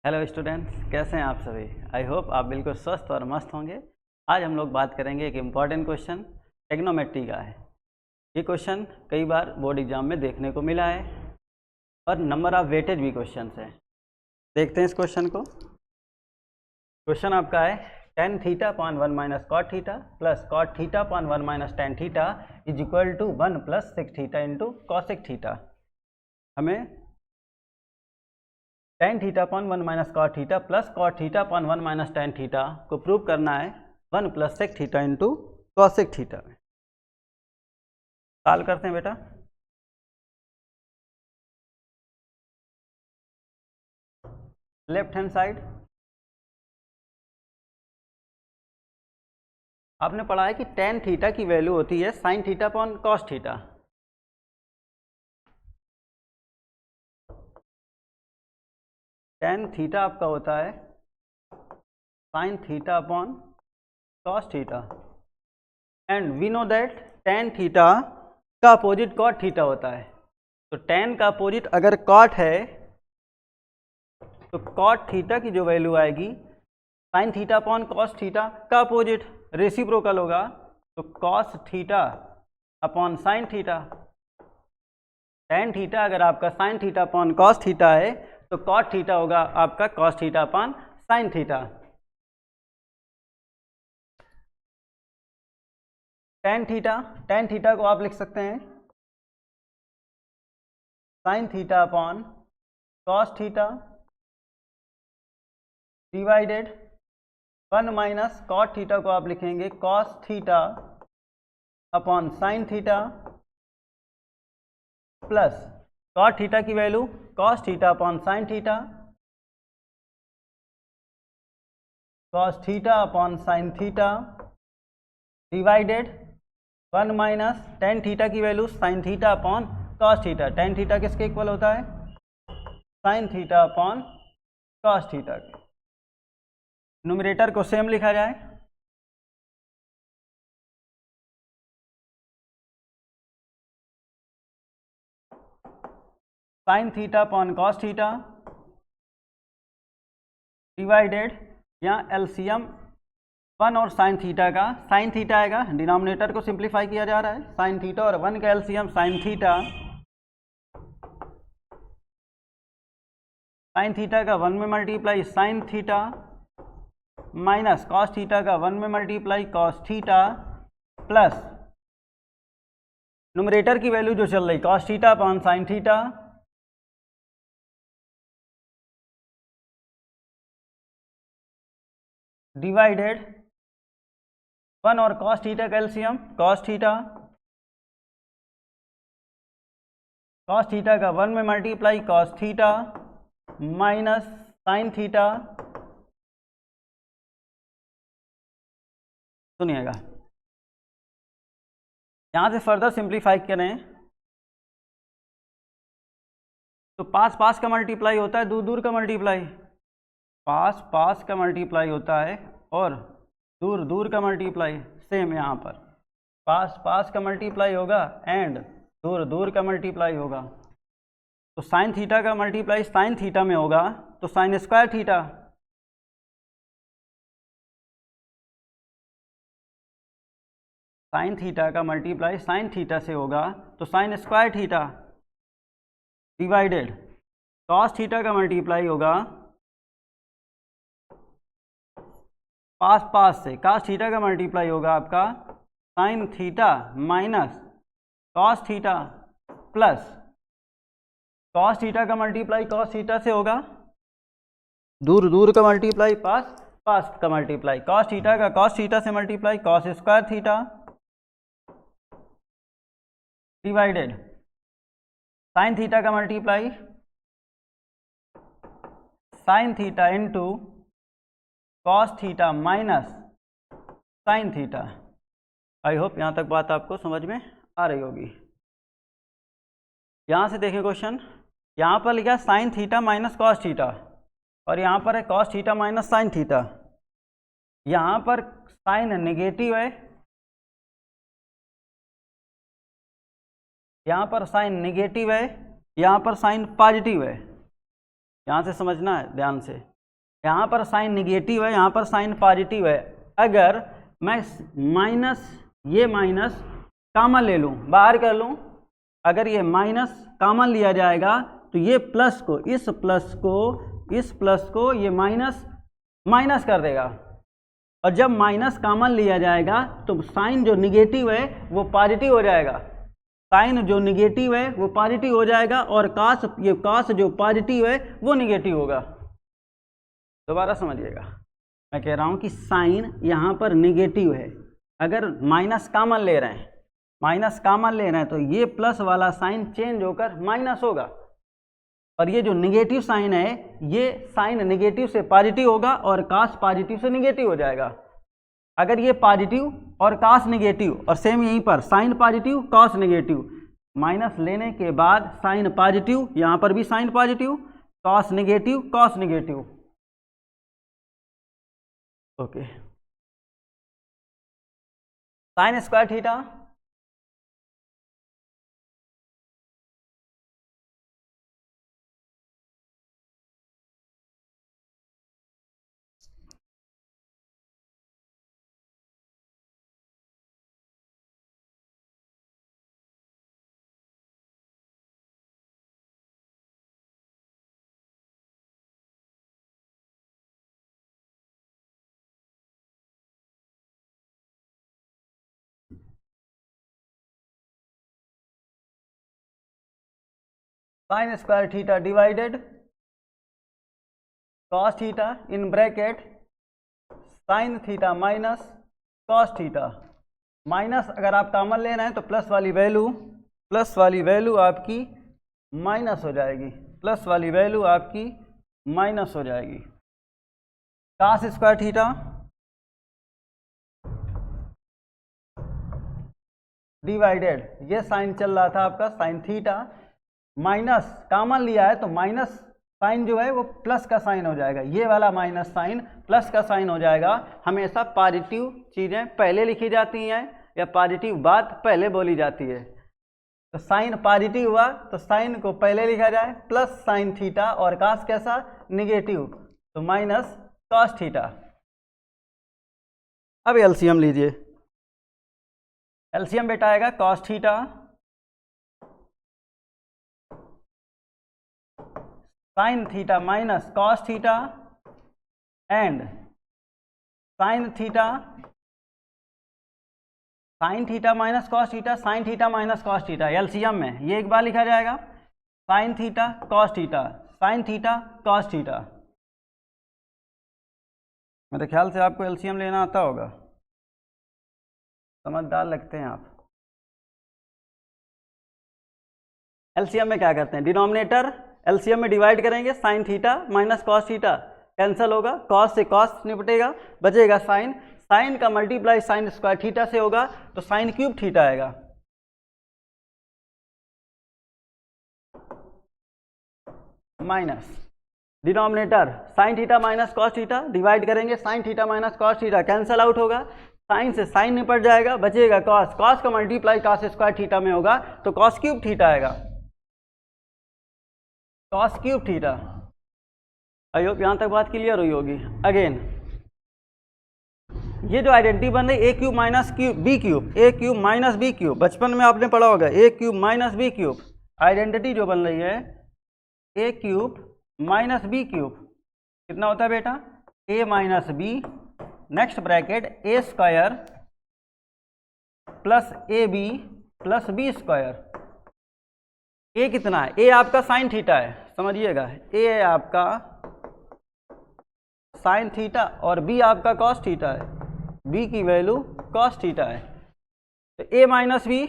Hello students, कैसे हैं आप सभी। आई होप आप बिल्कुल स्वस्थ और मस्त होंगे। आज हम लोग बात करेंगे एक इम्पॉर्टेंट क्वेश्चन ट्रिग्नोमेट्री का है। ये क्वेश्चन कई बार बोर्ड एग्जाम में देखने को मिला है और नंबर ऑफ वेटेज भी क्वेश्चन है। देखते हैं इस क्वेश्चन को। क्वेश्चन आपका है tan theta upon 1 minus cot theta plus cot theta upon 1 minus tan theta is equal to 1 plus sec theta into cosec theta. हमें tan theta upon 1 minus cot theta plus cot theta upon 1 minus tan theta को prove करना है 1 plus sec theta into cosec theta में। Solve करते हैं बेटा। Left hand side आपने पढ़ा है कि tan थीटा की वैल्यू होती है sin theta upon cos theta. tan theta आपका होता है sin theta upon cos theta and we know that tan theta का अपोजिट cot थीटा होता है। तो tan का अपोजिट अगर cot है तो cot थीटा की जो वैल्यू आएगी sin theta upon cos theta का अपोजिट रेसिप्रोकल होगा, तो cos theta upon sin theta. tan theta अगर आपका sin theta upon cos theta है तो cot थीटा होगा आपका cos theta upon sin theta. tan theta को आप लिख सकते हैं sin theta upon cos theta divided 1 minus cot theta को आप लिखेंगे cos theta upon sin theta plus cot theta की value cos theta upon sin theta, cos theta upon sin theta divided 1 minus tan theta की value sin theta upon cos theta. tan theta किसके equal होता है? sin theta upon cos theta के। Numerator को same लिखा जाए, sin theta upon cos theta divided, यहाँ LCM 1 और sin थीटा का sin थीटा आएगा, डिनोमिनेटर को सिंप्लीफाई किया जा रहा है। sin थीटा और 1 का LCM sin theta, sin theta का 1 में multiply sin theta minus cos theta का 1 में multiply cos theta plus numerator की वैल्यू जो चल रही cos theta upon sin theta divided 1 और cos थीटा का एलसीएम cos थीटा का 1 में multiply cos theta minus sin theta. सुनिएगा, यहां से फर्दर सिंप्लीफाई करें तो पास पास का मल्टीप्लाई होता है, दूर दूर का मल्टीप्लाई, पास पास का मल्टीप्लाई होता है और दूर दूर का मल्टीप्लाई। सेम यहाँ पर पास पास का मल्टीप्लाई होगा एंड दूर दूर का मल्टीप्लाई होगा। तो साइन थीटा का मल्टीप्लाई साइन थीटा में होगा तो sine square theta, sine theta का मल्टीप्लाई साइन थीटा से होगा तो sine square theta divided cos theta का मल्टीप्लाई होगा पास पास से, cos थीटा का मल्टीप्लाई होगा आपका sine theta minus cos theta plus cos theta का मल्टीप्लाई cos थीटा से होगा, दूर दूर का मल्टीप्लाई पास पास का मल्टीप्लाई, cos थीटा का cos थीटा से multiply cos square theta divided sine theta का multiply sine theta into cos theta minus sine theta. I hope यहाँ तक बात आपको समझ में आ रही होगी। यहाँ से देखें क्वेश्चन, यहाँ पर लिखा sign theta minus cos theta और यहाँ पर है cos theta minus sine theta. यहाँ पर साइन नेगेटिव है, यहाँ पर साइन नेगेटिव है, यहाँ पर साइन पॉजिटिव है। यहाँ से समझना है ध्यान से। यहाँ पर साइन निगेटिव है, यहाँ पर साइन पॉजिटिव है। अगर मैं ये माइनस कॉमन ले लूँ, बाहर कर लूँ, अगर ये माइनस कॉमन लिया जाएगा तो ये प्लस को इस प्लस को ये माइनस कर देगा, और जब माइनस कॉमन लिया जाएगा तो साइन जो निगेटिव है वो पॉजिटिव हो जाएगा। साइन जो निगेटिव है वो पॉजिटिव हो जाएगा, और कास जो पॉजिटिव है वो निगेटिव होगा। दोबारा समझिएगा, मैं कह रहा हूँ कि साइन यहाँ पर निगेटिव है, अगर माइनस कॉमन ले रहे हैं तो ये प्लस वाला साइन चेंज होकर माइनस होगा, और ये जो निगेटिव साइन है ये साइन निगेटिव से पॉजिटिव होगा और कास पॉजिटिव से निगेटिव हो जाएगा। अगर ये पॉजिटिव और कास निगेटिव, और सेम यहीं पर sine positive cos negative, minus लेने के बाद साइन पॉजिटिव, यहाँ पर भी sine positive, cos negative cos negative. Okay, sine square theta sine square theta divided cos theta in bracket sine theta minus cos theta. Minus अगर आप common ले रहे हैं तो प्लस वाली वैल्यू आपकी माइनस हो जाएगी, कॉस स्क्वायर थीटा डिवाइडेड, ये साइन चल रहा था आपका साइन थीटा, माइनस कॉमन लिया है तो माइनस साइन जो है वो प्लस का साइन हो जाएगा, ये वाला माइनस साइन प्लस का साइन हो जाएगा। हमेशा पॉजिटिव चीज़ें पहले लिखी जाती हैं या पॉजिटिव बात पहले बोली जाती है। तो साइन पॉजिटिव हुआ तो साइन को पहले लिखा जाए प्लस साइन थीटा, और कास कैसा निगेटिव, तो माइनस कॉस थीटा। अब एलसीएम लीजिए, एलसीएम बेटा आएगा cos theta sine theta minus cos theta and sign theta minus cos theta, sine theta minus cos theta. LCM में ये एक बार लिखा जाएगा sine theta cos theta, sine theta cos theta. मेरे ख्याल से आपको एलसीएम लेना आता होगा, समझदार लगते हैं आप। एलसीएम में क्या करते हैं, डिनोमिनेटर एलसीएम में डिवाइड करेंगे, sine theta minus cos theta cancel होगा, कॉस से कॉस निपटेगा, बचेगा साइन, साइन का मल्टीप्लाई साइन स्क्वायर थीटा से होगा तो साइन क्यूब थीटा आएगा। Minus denominator sine theta minus cos theta divide करेंगे, sine theta minus cos theta cancel out होगा, साइन से साइन निपट जाएगा, बचेगा कॉस, कॉस का मल्टीप्लाई कॉस स्क्वायर थीटा में होगा तो कॉस क्यूब थीटा आएगा, cos cube theta. I hope यहाँ तक बात क्लियर हुई होगी। अगेन ये जो आइडेंटिटी बन रही है a cube minus b cube, a cube minus b cube, बचपन में आपने पढ़ा होगा a cube minus b cube. Identity जो बन रही है a cube minus b cube कितना होता है बेटा, a minus b, next bracket a square plus a b plus b square. A कितना है, ए आपका साइन थीटा है, समझिएगा, ए आपका साइन थीटा और बी आपका कॉस थीटा है, बी की वैल्यू कॉस थीटा है, तो ए माइनस बी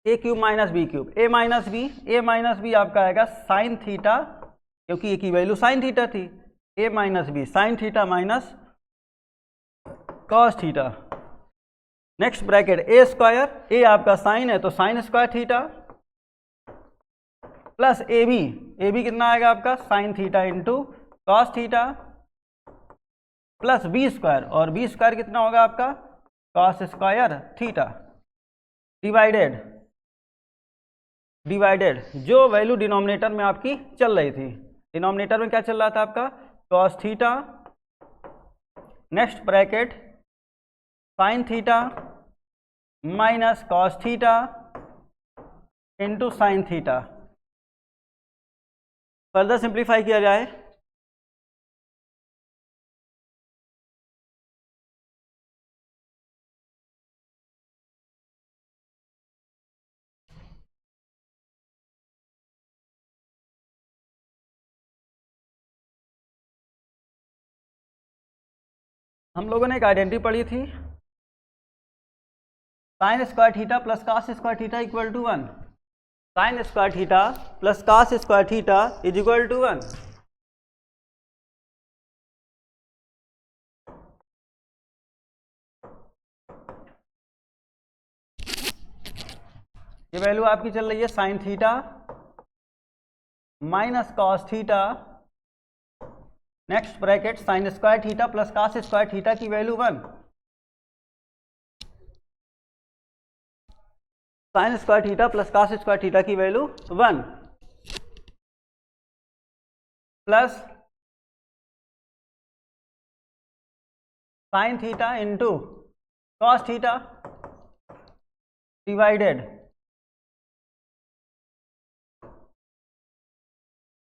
ए क्यूब माइनस बी क्यूब, ए माइनस बी आपका आएगा साइन थीटा, क्योंकि ए की वैल्यू साइन थीटा थी, a minus b sine theta minus cos theta, next bracket a square, a आपका साइन है तो sine square theta plus a b कितना आएगा आपका sine theta into cos theta plus b square, और b square कितना होगा आपका कॉस स्क्वायर थीटा, डिवाइडेड जो वैल्यू डिनोमिनेटर में आपकी चल रही थी। डिनोमिनेटर में क्या चल रहा था आपका cos theta, next bracket sine theta minus cos theta into sine theta. Further simplify किया जाए हम लोगों ने एक आइडेंटिटी पढ़ी थी, sine square theta plus cos square theta equal to 1। Sine square theta plus cos square theta is equal to 1। ये value आपकी चल रही है sine theta minus cos theta, next bracket sine square theta plus cos square theta की value 1। Sine square theta plus cos square theta की value 1 plus sine theta into cos theta divided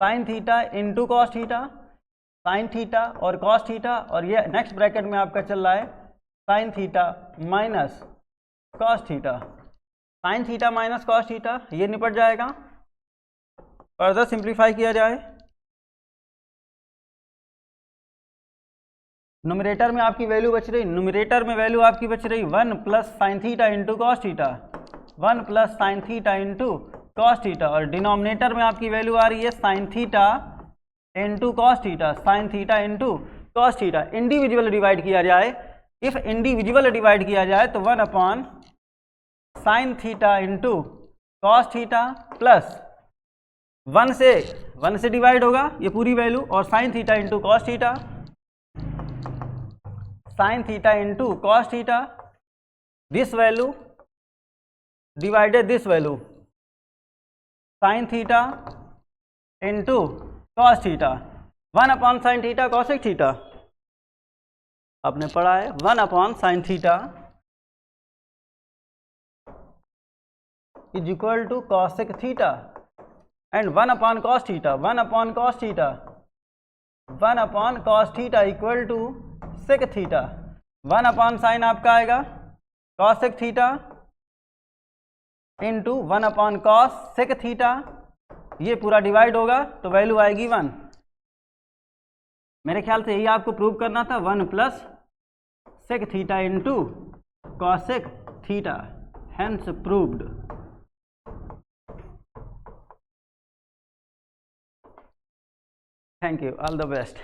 sine theta into cos theta, sine theta और cos theta, और ये next bracket में आपका चल रहा है sine theta minus cos theta. Sine theta minus cos theta ये निपट जाएगा। फर्दर सिंप्लीफाई किया जाए, न्यूमरेटर में आपकी वैल्यू बच रही, न्यूमरेटर में वैल्यू आपकी बच रही 1 plus sine theta into cos theta, 1 plus sine theta into cos theta, और डिनोमिनेटर में आपकी वैल्यू आ रही है sine theta into cos theta, sine theta into cos theta. Individual divide किया जाए, इफ इंडिविजुअल डिवाइड किया जाए तो 1 upon sine theta into cos theta plus 1 से डिवाइड होगा ये पूरी वैल्यू, और sign theta into cos theta, sine theta into cos theta, this value divided this value, sine theta into cos theta, 1 upon sine theta cosec theta आपने पढ़ा है, 1 upon sine theta is equal to cosec theta and 1 upon cos theta, 1 upon cos theta, 1 upon cos theta equal to sec theta, 1 upon sine आपका आएगा cosec theta into 1 upon cos sec theta, ये पूरा divide होगा तो value आएगी 1। मेरे ख्याल से यही आपको प्रूव करना था, 1 plus sec theta into cosec theta, hence proved. Thank you, all the best.